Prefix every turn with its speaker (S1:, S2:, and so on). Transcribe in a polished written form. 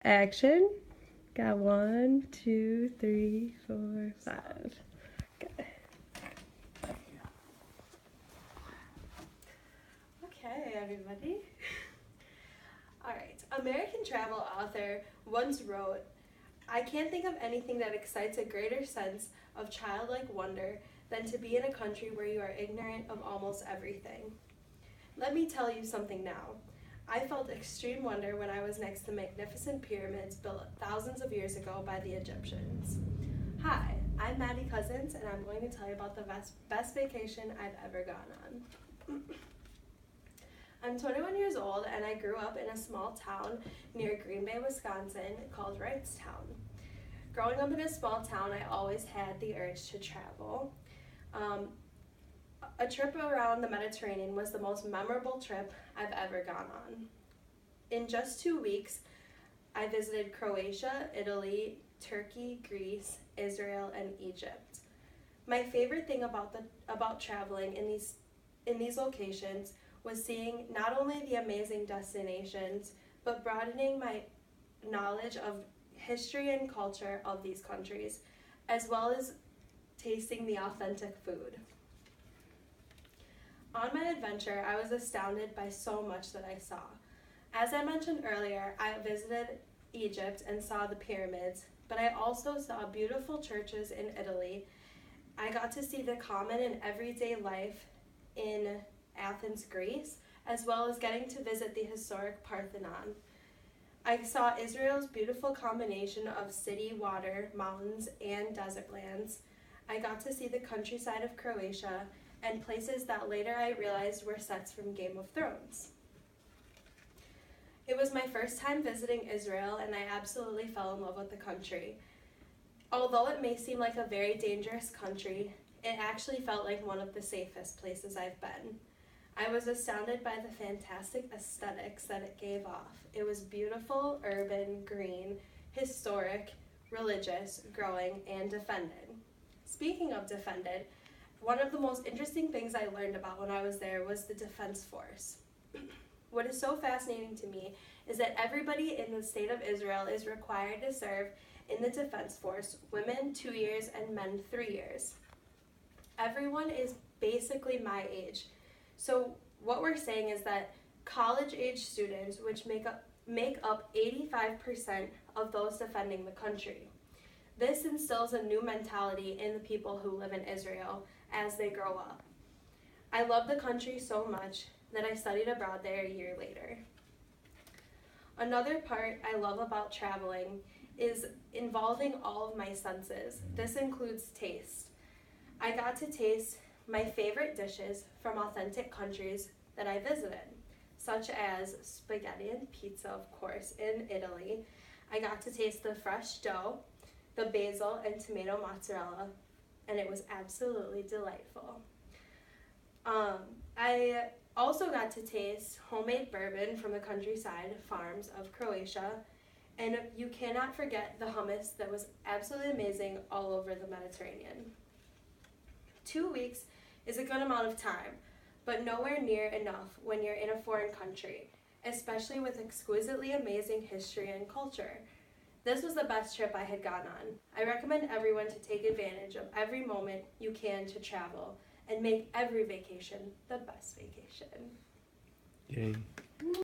S1: Action. Got 1, 2, 3, 4, 5. Okay. Okay, everybody. All right. American travel author once wrote, "I can't think of anything that excites a greater sense of childlike wonder than to be in a country where you are ignorant of almost everything. Let me tell you something now. I felt extreme wonder when I was next to magnificent pyramids built thousands of years ago by the Egyptians." Hi, I'm Madeline Coussons, and I'm going to tell you about the best vacation I've ever gone on. I'm 21 years old, and I grew up in a small town near Green Bay, Wisconsin called Wrightstown. Growing up in a small town, I always had the urge to travel. A trip around the Mediterranean was the most memorable trip I've ever gone on. In just 2 weeks, I visited Croatia, Italy, Turkey, Greece, Israel, and Egypt. My favorite thing about traveling in these locations was seeing not only the amazing destinations, but broadening my knowledge of history and culture of these countries, as well as tasting the authentic food. On my adventure, I was astounded by so much that I saw. As I mentioned earlier, I visited Egypt and saw the pyramids, but I also saw beautiful churches in Italy. I got to see the common and everyday life in Athens, Greece, as well as getting to visit the historic Parthenon. I saw Israel's beautiful combination of city, water, mountains, and desert lands. I got to see the countryside of Croatia and places that later I realized were sets from Game of Thrones. It was my first time visiting Israel, and I absolutely fell in love with the country. Although it may seem like a very dangerous country, it actually felt like one of the safest places I've been. I was astounded by the fantastic aesthetics that it gave off. It was beautiful, urban, green, historic, religious, growing, and defended. Speaking of defended, one of the most interesting things I learned about when I was there was the Defense Force. What is so fascinating to me is that everybody in the state of Israel is required to serve in the Defense Force, women 2 years and men 3 years. Everyone is basically my age. So what we're saying is that college-age students, which make up 85% of those defending the country. This instills a new mentality in the people who live in Israel as they grow up. I love the country so much that I studied abroad there a year later. Another part I love about traveling is involving all of my senses. This includes taste. I got to taste my favorite dishes from authentic countries that I visited, such as spaghetti and pizza, of course, in Italy. I got to taste the fresh dough, the basil and tomato mozzarella, and it was absolutely delightful. I also got to taste homemade bourbon from the countryside farms of Croatia, and you cannot forget the hummus that was absolutely amazing all over the Mediterranean. 2 weeks is a good amount of time, but nowhere near enough when you're in a foreign country, especially with exquisitely amazing history and culture. This was the best trip I had gone on. I recommend everyone to take advantage of every moment you can to travel and make every vacation the best vacation.
S2: Yay.